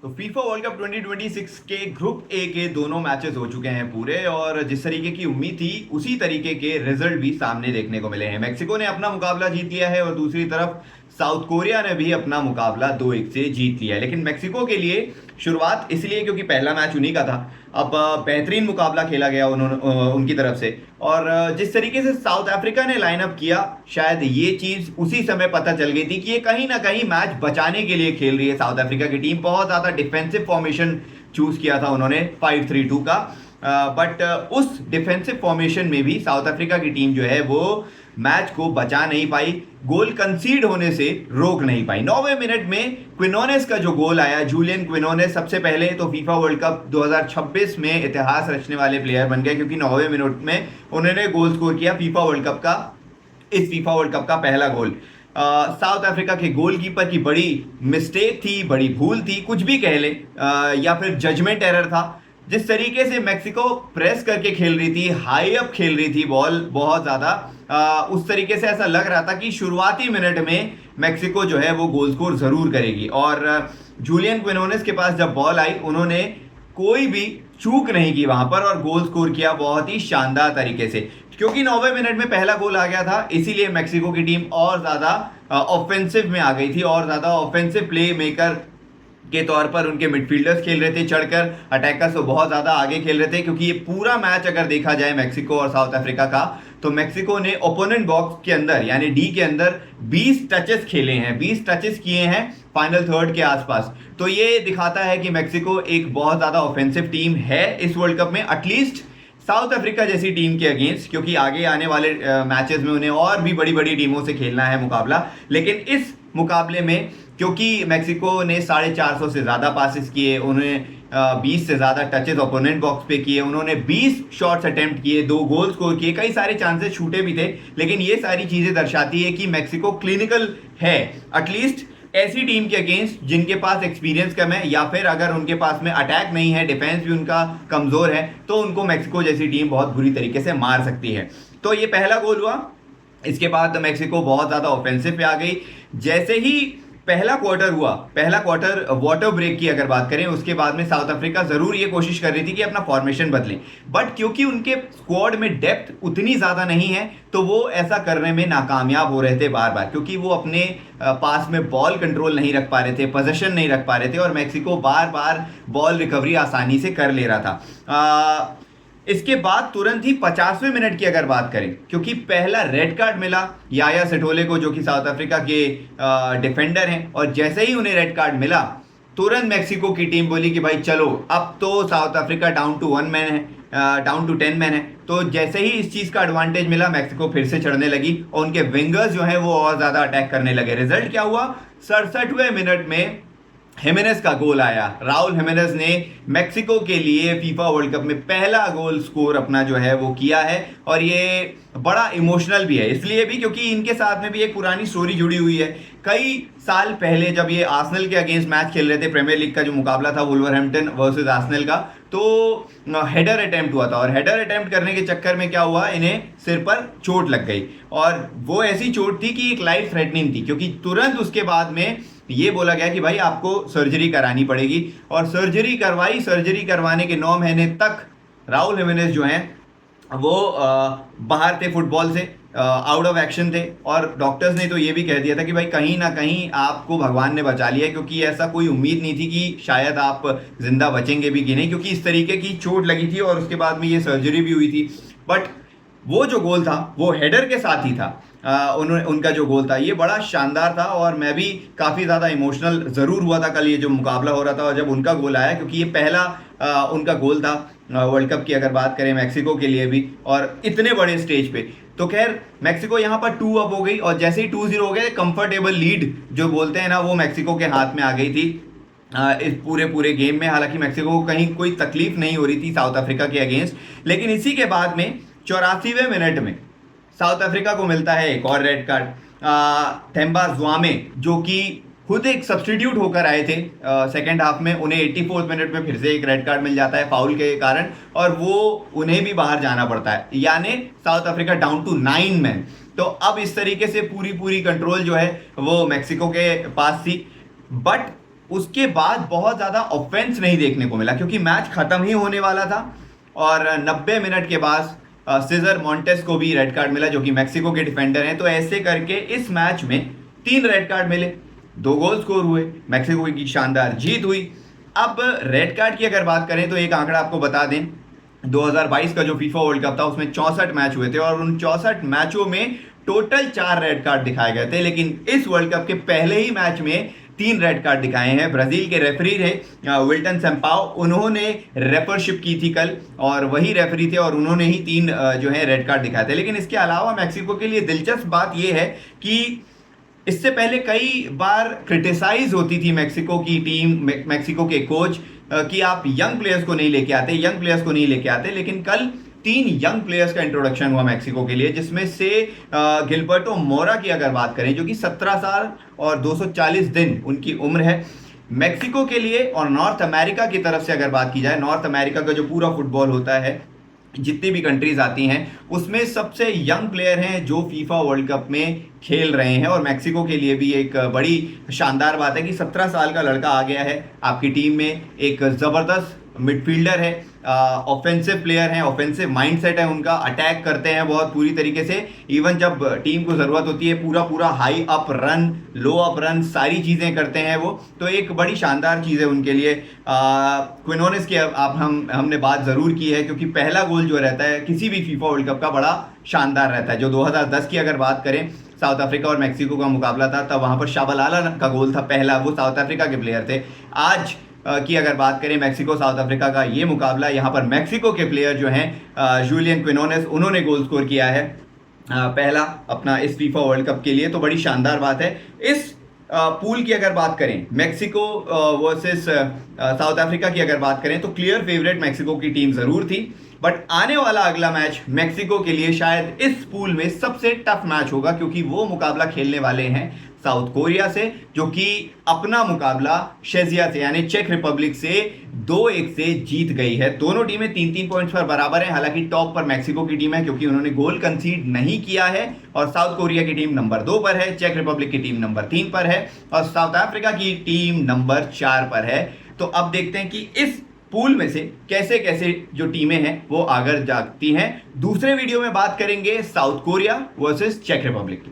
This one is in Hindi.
तो फीफा वर्ल्ड कप 2026 के ग्रुप ए के दोनों मैचेस हो चुके हैं पूरे और जिस तरीके की उम्मीद थी उसी तरीके के रिजल्ट भी सामने देखने को मिले हैं। मैक्सिको ने अपना मुकाबला जीत लिया है और दूसरी तरफ साउथ कोरिया ने भी अपना मुकाबला 2-1 से जीत लिया है। लेकिन मैक्सिको के लिए शुरुआत इसलिए क्योंकि पहला मैच उन्हीं का था। अब बेहतरीन मुकाबला खेला गया उनकी तरफ से और जिस तरीके से साउथ अफ्रीका ने लाइनअप किया शायद ये चीज उसी समय पता चल गई थी कि ये कहीं ना कहीं मैच बचाने के लिए खेल रही है। साउथ अफ्रीका की टीम बहुत ज्यादा डिफेंसिव फॉर्मेशन चूज किया था उन्होंने 5-3-2 का, बट उस डिफेंसिव फॉर्मेशन में भी साउथ अफ्रीका की टीम जो है वो मैच को बचा नहीं पाई, गोल कंसीड होने से रोक नहीं पाई। 9वें मिनट में क्विनोनेस का जो गोल आया, जूलियन क्विनोनेस सबसे पहले तो फीफा वर्ल्ड कप 2026 में इतिहास रचने वाले प्लेयर बन गए क्योंकि 9वें मिनट में उन्होंने गोल स्कोर किया फीफा वर्ल्ड कप का, इस फीफा वर्ल्ड कप का पहला गोल। साउथ अफ्रीका के गोलकीपर की बड़ी मिस्टेक थी, बड़ी भूल थी, कुछ भी कह ले, या फिर जजमेंट एरर था। जिस तरीके से मैक्सिको प्रेस करके खेल रही थी, हाई अप खेल रही थी बॉल बहुत ज़्यादा, उस तरीके से ऐसा लग रहा था कि शुरुआती मिनट में मैक्सिको जो है वो गोल स्कोर ज़रूर करेगी। और जूलियन क्विनोनेस के पास जब बॉल आई उन्होंने कोई भी चूक नहीं की वहां पर और गोल स्कोर किया बहुत ही शानदार तरीके से। क्योंकि 9वें मिनट में पहला गोल आ गया था इसीलिए मैक्सिको की टीम और ज़्यादा ऑफेंसिव में आ गई थी और ज़्यादा ऑफेंसिव प्ले मेकर के तौर पर उनके मिडफील्डर्स खेल रहे थे, चढ़कर अटैकर्स तो बहुत ज़्यादा आगे खेल रहे थे। क्योंकि ये पूरा मैच अगर देखा जाए मैक्सिको और साउथ अफ्रीका का, तो मैक्सिको ने ओपोनेंट बॉक्स के अंदर यानी डी के अंदर 20 टचेस खेले हैं, 20 टचेस किए हैं फाइनल थर्ड के आसपास। तो ये दिखाता है कि मैक्सिको एक बहुत ज़्यादा ऑफेंसिव टीम है इस वर्ल्ड कप में, एटलीस्ट साउथ अफ्रीका जैसी टीम के अगेंस्ट, क्योंकि आगे आने वाले मैचेस में उन्हें और भी बड़ी बड़ी टीमों से खेलना है मुकाबला। लेकिन इस मुकाबले में क्योंकि मैक्सिको ने 450 से ज़्यादा पासेस किए, उन्हें 20 से ज़्यादा टचेस ओपोनेंट बॉक्स पे किए, उन्होंने 20 शॉट्स अटेम्प्ट किए, 2 गोल स्कोर किए, कई सारे चांसेस छूटे भी थे। लेकिन ये सारी चीज़ें दर्शाती है कि मैक्सिको क्लिनिकल है, एटलीस्ट ऐसी टीम के अगेंस्ट जिनके पास एक्सपीरियंस कम है या फिर अगर उनके पास में अटैक नहीं है, डिफेंस भी उनका कमज़ोर है, तो उनको मैक्सिको जैसी टीम बहुत बुरी तरीके से मार सकती है। तो ये पहला गोल हुआ, इसके बाद मैक्सिको बहुत ज़्यादा ऑफेंसिव पे आ गई। जैसे ही पहला क्वार्टर हुआ, पहला क्वार्टर वाटर ब्रेक की अगर बात करें, उसके बाद में साउथ अफ्रीका ज़रूर ये कोशिश कर रही थी कि अपना फॉर्मेशन बदलें, बट क्योंकि उनके स्क्वाड में डेप्थ उतनी ज़्यादा नहीं है तो वो ऐसा करने में नाकामयाब हो रहे थे बार बार, क्योंकि वो अपने पास में बॉल कंट्रोल नहीं रख पा रहे थे, पोजीशन नहीं रख पा रहे थे और मैक्सिको बार बार बॉल रिकवरी आसानी से कर ले रहा था। इसके बाद तुरंत ही 50वें मिनट की अगर बात करें, क्योंकि पहला रेड कार्ड मिला याया सेठोले को जो कि साउथ अफ्रीका के डिफेंडर हैं, और जैसे ही उन्हें रेड कार्ड मिला तुरंत मैक्सिको की टीम बोली कि भाई चलो अब तो South Africa down to 1 man है, डाउन टू 10 मैन है। तो जैसे ही इस चीज़ का एडवांटेज मिला मैक्सिको फिर से चढ़ने लगी और उनके विंगर्स जो हैं वो और ज़्यादा अटैक करने लगे। रिजल्ट क्या हुआ, 67वें मिनट में हिमेनेस का गोल आया। राउल हिमेनेस ने मैक्सिको के लिए फीफा वर्ल्ड कप में पहला गोल स्कोर अपना जो है वो किया है और ये बड़ा इमोशनल भी है, इसलिए भी क्योंकि इनके साथ में भी एक पुरानी स्टोरी जुड़ी हुई है। कई साल पहले जब ये आर्सेनल के अगेंस्ट मैच खेल रहे थे, प्रीमियर लीग का जो मुकाबला था वुल्वरहैम्पटन वर्सेस आर्सेनल का, तो हेडर अटेम्प्ट हुआ था और हेडर अटेम्प्ट करने के चक्कर में क्या हुआ, इन्हें सिर पर चोट लग गई और वो ऐसी चोट थी कि एक लाइफ थ्रेटनिंग थी, क्योंकि तुरंत उसके बाद में ये बोला गया कि भाई आपको सर्जरी करानी पड़ेगी और सर्जरी करवाई। सर्जरी करवाने के 9 महीने तक राउल हिमेनेस जो हैं वो बाहर थे, फुटबॉल से आउट ऑफ एक्शन थे और डॉक्टर्स ने तो ये भी कह दिया था कि भाई कहीं ना कहीं आपको भगवान ने बचा लिया, क्योंकि ऐसा कोई उम्मीद नहीं थी कि शायद आप जिंदा बचेंगे भी कि नहीं, क्योंकि इस तरीके की चोट लगी थी और उसके बाद में ये सर्जरी भी हुई थी। बट वो जो गोल था वो हेडर के साथ ही था। उनका जो गोल था ये बड़ा शानदार था और मैं भी काफ़ी ज़्यादा इमोशनल ज़रूर हुआ था कल ये जो मुकाबला हो रहा था और जब उनका गोल आया, क्योंकि ये पहला उनका गोल था वर्ल्ड कप की अगर बात करें मैक्सिको के लिए भी और इतने बड़े स्टेज पे। तो खैर मैक्सिको यहाँ पर 2 अप हो गई और जैसे ही 2-0 हो गए, कंफर्टेबल लीड जो बोलते हैं ना वो मैक्सिको के हाथ में आ गई थी इस पूरे गेम में। हालांकि मैक्सिको को कहीं कोई तकलीफ नहीं हो रही थी साउथ अफ्रीका के अगेंस्ट, लेकिन इसी के बाद में 84वें मिनट में साउथ अफ्रीका को मिलता है एक और रेड कार्ड। थेम्बा ज़्वामे जो कि खुद एक सब्स्टिट्यूट होकर आए थे सेकेंड हाफ में, उन्हें 84वें मिनट में फिर से एक रेड कार्ड मिल जाता है फाउल के कारण और वो उन्हें भी बाहर जाना पड़ता है, यानी South Africa down to 9 man. तो अब इस तरीके से पूरी कंट्रोल जो है वो मैक्सिको के पास थी, बट उसके बाद बहुत ज़्यादा ऑफेंस नहीं देखने को मिला, क्योंकि मैच खत्म ही होने वाला था और 90 मिनट के बाद सीजर मॉन्टेस को भी रेड कार्ड मिला, जो कि मैक्सिको के डिफेंडर हैं। तो ऐसे करके इस मैच में 3 रेड कार्ड मिले, 2 गोल स्कोर हुए, मैक्सिको की शानदार जीत हुई। अब रेड कार्ड की अगर बात करें तो एक आंकड़ा आपको बता दें, 2022 का जो फीफा वर्ल्ड कप था उसमें 64 मैच हुए थे और उन 64 मैचों में टोटल 4 रेड कार्ड दिखाए गए थे। लेकिन इस वर्ल्ड कप के पहले ही मैच में 3 रेड कार्ड दिखाए हैं। ब्राजील के रेफरी थे विल्टन सैम्पाओ, उन्होंने रेफरशिप की थी कल और वही रेफरी थे और उन्होंने ही 3 जो है रेड कार्ड दिखाए थे। लेकिन इसके अलावा मैक्सिको के लिए दिलचस्प बात यह है कि इससे पहले कई बार क्रिटिसाइज होती थी मैक्सिको की टीम, मैक्सिको के कोच कि आप यंग प्लेयर्स को नहीं लेके आते, लेकिन कल 3 यंग प्लेयर्स का इंट्रोडक्शन हुआ मैक्सिको के लिए, जिसमें से गिलबर्टो मोरा की अगर बात करें, जो कि 17 साल और 240 दिन उनकी उम्र है मैक्सिको के लिए। और नॉर्थ अमेरिका की तरफ से अगर बात की जाए, नॉर्थ अमेरिका का जो पूरा फुटबॉल होता है, जितनी भी कंट्रीज आती हैं, उसमें सबसे यंग प्लेयर हैं जो फीफा वर्ल्ड कप में खेल रहे हैं। और मैक्सिको के लिए भी एक बड़ी शानदार बात है कि 17 साल का लड़का आ गया है आपकी टीम में, एक ज़बरदस्त मिडफील्डर है, ऑफेंसिव प्लेयर हैं, ऑफेंसिव माइंडसेट है उनका, अटैक करते हैं बहुत पूरी तरीके से। इवन जब टीम को ज़रूरत होती है पूरा हाई अप रन, लो अप रन, सारी चीज़ें करते हैं वो। तो एक बड़ी शानदार चीज़ है उनके लिए। क्विनोनेस की आप हमने बात ज़रूर की है, क्योंकि पहला गोल जो रहता है किसी भी फीफा वर्ल्ड कप का बड़ा शानदार रहता है। जो 2010 की अगर बात करें, साउथ अफ्रीका और मैक्सिको का मुकाबला था, तब वहाँ पर शाबालाला का गोल था पहला, वो साउथ अफ्रीका के प्लेयर थे। आज की अगर बात करें मैक्सिको साउथ अफ्रीका का ये मुकाबला, यहाँ पर मैक्सिको के प्लेयर जो हैं जूलियन क्विनोनेस, उन्होंने गोल स्कोर किया है पहला अपना इस फीफा वर्ल्ड कप के लिए। तो बड़ी शानदार बात है। इस पूल की अगर बात करें, मैक्सिको वर्सेस साउथ अफ्रीका की अगर बात करें, तो क्लियर फेवरेट मैक्सिको की टीम ज़रूर थी। बट आने वाला अगला मैच मैक्सिको के लिए शायद इस पूल में सबसे टफ मैच होगा, क्योंकि वो मुकाबला खेलने वाले हैं साउथ कोरिया से, जो कि अपना मुकाबला शेजिया से यानी चेक रिपब्लिक से 2-1 से जीत गई है। दोनों टीमें 3-3 पॉइंट्स पर बराबर हैं। हालांकि टॉप पर मैक्सिको की टीम है, क्योंकि उन्होंने गोल कंसीड नहीं किया है, और साउथ कोरिया की टीम नंबर 2 पर है, चेक रिपब्लिक की टीम नंबर 3 पर है और साउथ अफ्रीका की टीम नंबर 4 पर है। तो अब देखते हैं कि इस पूल में से कैसे कैसे जो टीमें हैं वो आगे जाती हैं। दूसरे वीडियो में बात करेंगे साउथ कोरिया वर्सेस चेक रिपब्लिक की।